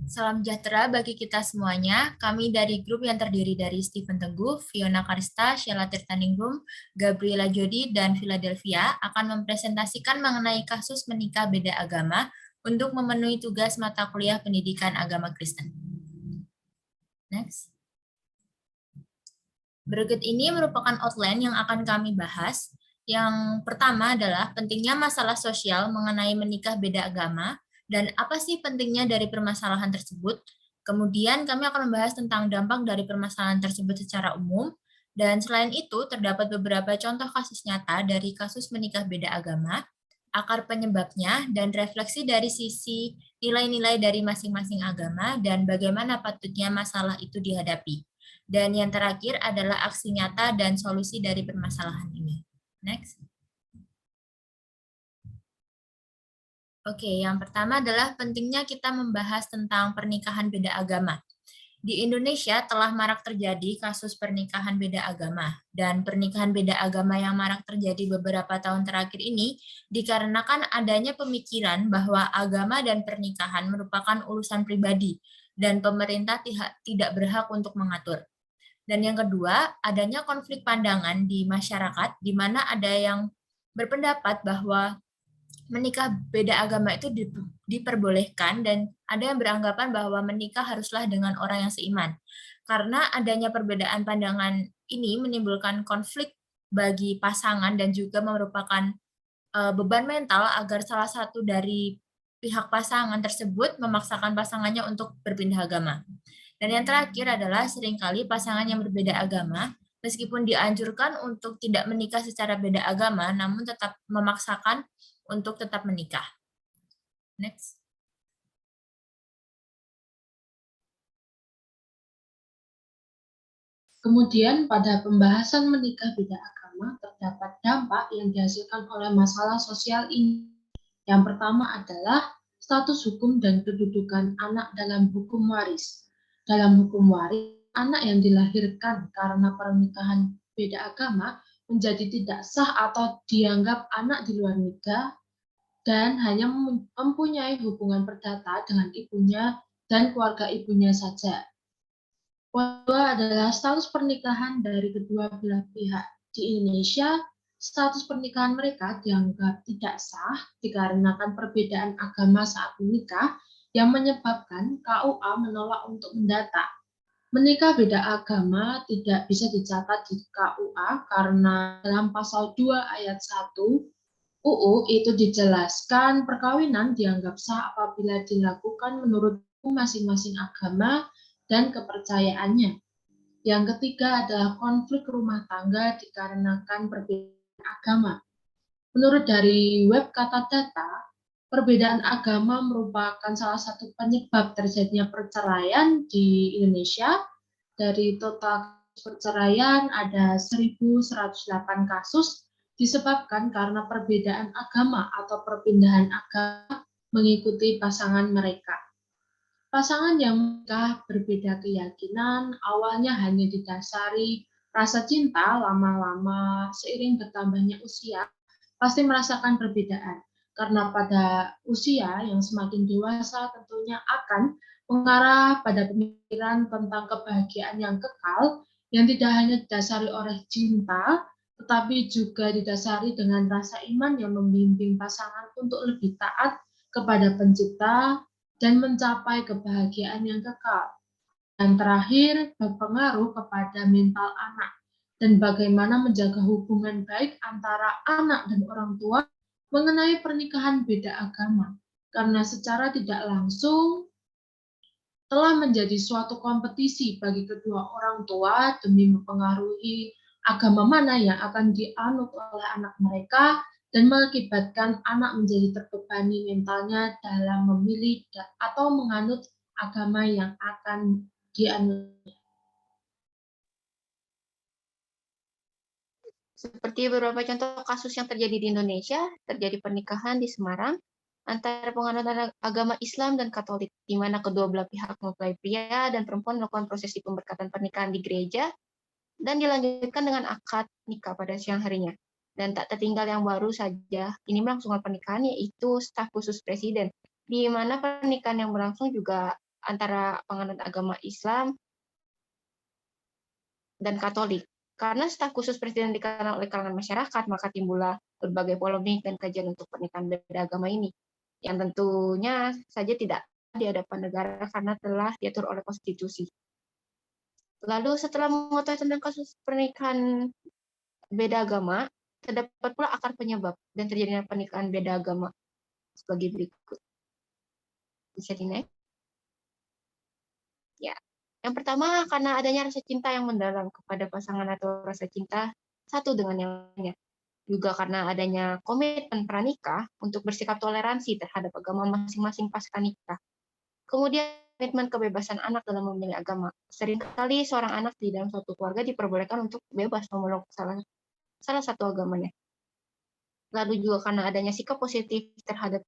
Salam sejahtera bagi kita semuanya. Kami dari grup yang terdiri dari Stephen Teguh, Fiona Karista, Sheila Tirtaningrum, Gabriela Jodi, dan Philadelphia akan mempresentasikan mengenai kasus menikah beda agama untuk memenuhi tugas mata kuliah pendidikan agama Kristen. Next. Berikut ini merupakan outline yang akan kami bahas. Yang pertama adalah pentingnya masalah sosial mengenai menikah beda agama dan apa sih pentingnya dari permasalahan tersebut. Kemudian kami akan membahas tentang dampak dari permasalahan tersebut secara umum. Dan selain itu, terdapat beberapa contoh kasus nyata dari kasus menikah beda agama, akar penyebabnya, dan refleksi dari sisi nilai-nilai dari masing-masing agama dan bagaimana patutnya masalah itu dihadapi. Dan yang terakhir adalah aksi nyata dan solusi dari permasalahan ini. Next. Oke, yang pertama adalah pentingnya kita membahas tentang pernikahan beda agama. Di Indonesia telah marak terjadi kasus pernikahan beda agama, dan pernikahan beda agama yang marak terjadi beberapa tahun terakhir ini dikarenakan adanya pemikiran bahwa agama dan pernikahan merupakan urusan pribadi, dan pemerintah tidak berhak untuk mengatur. Dan yang kedua, adanya konflik pandangan di masyarakat, di mana ada yang berpendapat bahwa menikah beda agama itu diperbolehkan, dan ada yang beranggapan bahwa menikah haruslah dengan orang yang seiman. Karena adanya perbedaan pandangan ini menimbulkan konflik bagi pasangan dan juga merupakan beban mental agar salah satu dari pihak pasangan tersebut memaksakan pasangannya untuk berpindah agama. Dan yang terakhir adalah seringkali pasangan yang berbeda agama, meskipun dianjurkan untuk tidak menikah secara beda agama, namun tetap memaksakan untuk tetap menikah. Next. Kemudian pada pembahasan menikah beda agama terdapat dampak yang dihasilkan oleh masalah sosial ini. Yang pertama adalah status hukum dan kedudukan anak dalam hukum waris. Dalam hukum waris, anak yang dilahirkan karena pernikahan beda agama menjadi tidak sah atau dianggap anak di luar nikah dan hanya mempunyai hubungan perdata dengan ibunya dan keluarga ibunya saja. Kedua adalah status pernikahan dari kedua belah pihak. Di Indonesia, status pernikahan mereka dianggap tidak sah dikarenakan perbedaan agama saat menikah yang menyebabkan KUA menolak untuk mendata. Menikah beda agama tidak bisa dicatat di KUA karena dalam pasal 2 ayat 1 UU itu dijelaskan perkawinan dianggap sah apabila dilakukan menurut masing-masing agama dan kepercayaannya. Yang ketiga adalah konflik rumah tangga dikarenakan perbedaan agama. Menurut dari web Katadata, perbedaan agama merupakan salah satu penyebab terjadinya perceraian di Indonesia. Dari total perceraian ada 1.108 kasus disebabkan karena perbedaan agama atau perpindahan agama mengikuti pasangan mereka. Pasangan yang menikah berbeda keyakinan awalnya hanya didasari rasa cinta, lama-lama seiring bertambahnya usia pasti merasakan perbedaan. Karena pada usia yang semakin dewasa tentunya akan mengarah pada pemikiran tentang kebahagiaan yang kekal yang tidak hanya didasari oleh cinta, tetapi juga didasari dengan rasa iman yang membimbing pasangan untuk lebih taat kepada pencipta dan mencapai kebahagiaan yang kekal. Dan terakhir, berpengaruh kepada mental anak dan bagaimana menjaga hubungan baik antara anak dan orang tua mengenai pernikahan beda agama. Karena secara tidak langsung telah menjadi suatu kompetisi bagi kedua orang tua demi mempengaruhi agama mana yang akan dianut oleh anak mereka dan mengakibatkan anak menjadi terbebani mentalnya dalam memilih atau menganut agama yang akan dianut. Seperti beberapa contoh kasus yang terjadi di Indonesia, terjadi pernikahan di Semarang antara penganut agama Islam dan Katolik, di mana kedua belah pihak mempelai pria dan perempuan melakukan prosesi pemberkatan pernikahan di gereja dan dilanjutkan dengan akad nikah pada siang harinya. Dan tak tertinggal yang baru saja, ini melangsungkan pernikahan yaitu staf khusus presiden, di mana pernikahan yang berlangsung juga antara penganut agama Islam dan Katolik. Karena staf khusus presiden dikenal oleh kalangan masyarakat, maka timbullah berbagai polemik dan kajian untuk pernikahan beda agama ini, yang tentunya saja tidak di hadapan negara karena telah diatur oleh konstitusi. Lalu setelah mengetahui tentang kasus pernikahan beda agama, terdapat pula akar penyebab dan terjadinya pernikahan beda agama sebagai berikut. Bisa di-next? Ya. Yang pertama, karena adanya rasa cinta yang mendalam kepada pasangan atau rasa cinta satu dengan yang lainnya. Juga karena adanya komitmen pranikah untuk bersikap toleransi terhadap agama masing-masing pasca nikah. Kemudian, komitmen kebebasan anak dalam memilih agama. Seringkali seorang anak di dalam suatu keluarga diperbolehkan untuk bebas memeluk salah satu agamanya. Lalu juga karena adanya sikap positif terhadap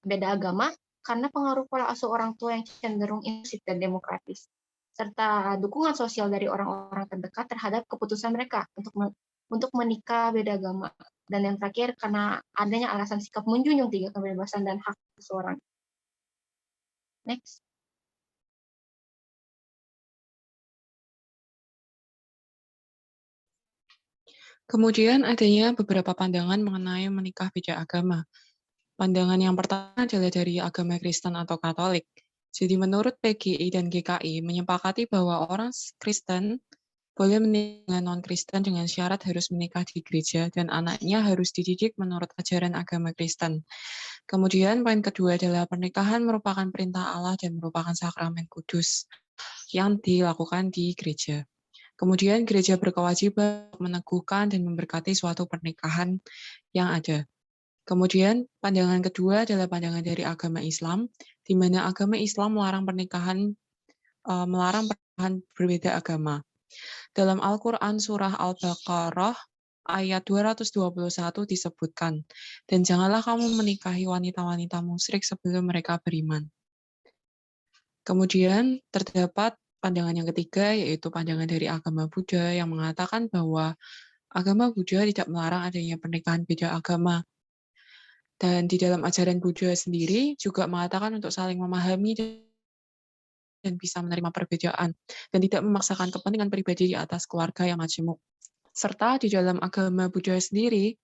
beda agama, karena pengaruh pola asuh orang tua yang cenderung inklusif dan demokratis, serta dukungan sosial dari orang-orang terdekat terhadap keputusan mereka untuk menikah beda agama. Dan yang terakhir, karena adanya alasan sikap menjunjung tinggi kebebasan dan hak seseorang. Next. Kemudian adanya beberapa pandangan mengenai menikah beda agama. Pandangan yang pertama adalah dari agama Kristen atau Katolik. Jadi menurut PGI dan GKI menyepakati bahwa orang Kristen boleh menikah dengan non-Kristen dengan syarat harus menikah di gereja dan anaknya harus dididik menurut ajaran agama Kristen. Kemudian poin kedua adalah pernikahan merupakan perintah Allah dan merupakan sakramen kudus yang dilakukan di gereja. Kemudian gereja berkewajiban meneguhkan dan memberkati suatu pernikahan yang ada. Kemudian pandangan kedua adalah pandangan dari agama Islam, di mana agama Islam melarang pernikahan berbeda agama. Dalam Al-Quran Surah Al-Baqarah ayat 221 disebutkan, dan janganlah kamu menikahi wanita-wanita musyrik sebelum mereka beriman. Kemudian terdapat pandangan yang ketiga, yaitu pandangan dari agama Buddha yang mengatakan bahwa agama Buddha tidak melarang adanya pernikahan beda agama. Dan di dalam ajaran Buddha sendiri juga mengatakan untuk saling memahami dan bisa menerima perbedaan, dan tidak memaksakan kepentingan pribadi di atas keluarga yang majemuk. Serta di dalam agama Buddha sendiri,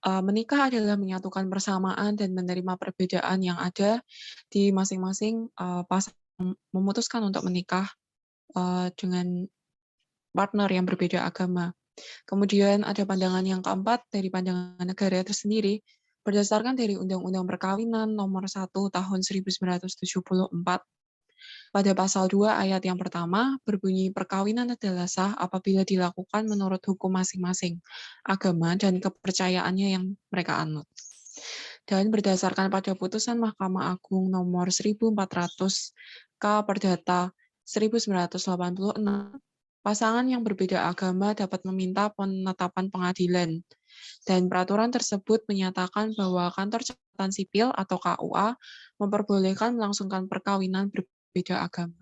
menikah adalah menyatukan persamaan dan menerima perbedaan yang ada di masing-masing pasangan memutuskan untuk menikah dengan partner yang berbeda agama. Kemudian ada pandangan yang keempat dari pandangan negara tersendiri, berdasarkan dari Undang-Undang Perkawinan Nomor 1 Tahun 1974. Pada pasal 2 ayat yang pertama, berbunyi perkawinan adalah sah apabila dilakukan menurut hukum masing-masing agama dan kepercayaannya yang mereka anut. Dan berdasarkan pada putusan Mahkamah Agung Nomor 1400 K Perdata 1986, pasangan yang berbeda agama dapat meminta penetapan pengadilan, dan peraturan tersebut menyatakan bahwa kantor catatan sipil atau KUA memperbolehkan melangsungkan perkawinan berbeda agama.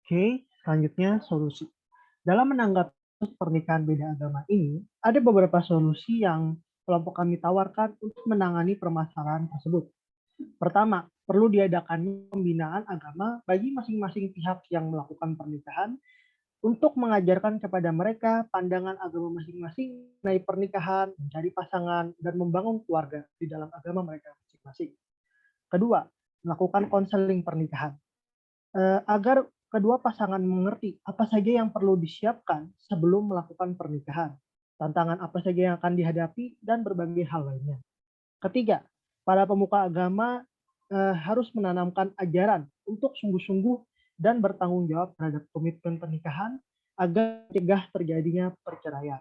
Oke, selanjutnya solusi. Dalam menanggapi pernikahan beda agama ini, ada beberapa solusi yang kelompok kami tawarkan untuk menangani permasalahan tersebut. Pertama, perlu diadakan pembinaan agama bagi masing-masing pihak yang melakukan pernikahan untuk mengajarkan kepada mereka pandangan agama masing-masing mengenai pernikahan, mencari pasangan, dan membangun keluarga di dalam agama mereka masing-masing. Kedua, melakukan konseling pernikahan. Agar kedua pasangan mengerti apa saja yang perlu disiapkan sebelum melakukan pernikahan, tantangan apa saja yang akan dihadapi, dan berbagai hal lainnya. Ketiga, para pemuka agama harus menanamkan ajaran untuk sungguh-sungguh dan bertanggung jawab terhadap komitmen pernikahan agar mencegah terjadinya perceraian.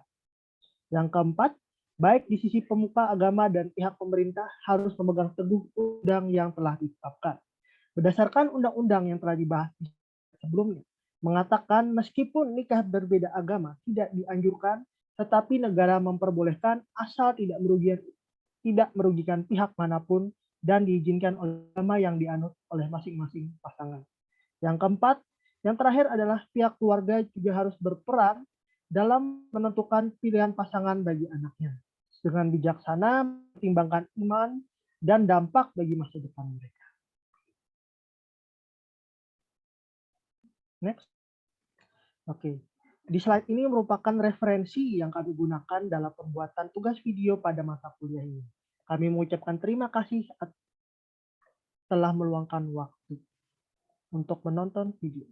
Yang keempat, baik di sisi pemuka agama dan pihak pemerintah harus memegang teguh undang yang telah ditetapkan. Berdasarkan undang-undang yang telah dibahas sebelumnya, mengatakan meskipun nikah berbeda agama tidak dianjurkan, tetapi negara memperbolehkan asal tidak merugikan pihak manapun dan diizinkan oleh agama yang dianut oleh masing-masing pasangan. Yang keempat, yang terakhir adalah pihak keluarga juga harus berperan dalam menentukan pilihan pasangan bagi anaknya. dengan bijaksana mempertimbangkan iman dan dampak bagi masa depan mereka. Next. Oke. Di slide ini merupakan referensi yang kami gunakan dalam pembuatan tugas video pada mata kuliah ini. Kami mengucapkan terima kasih telah meluangkan waktu untuk menonton video.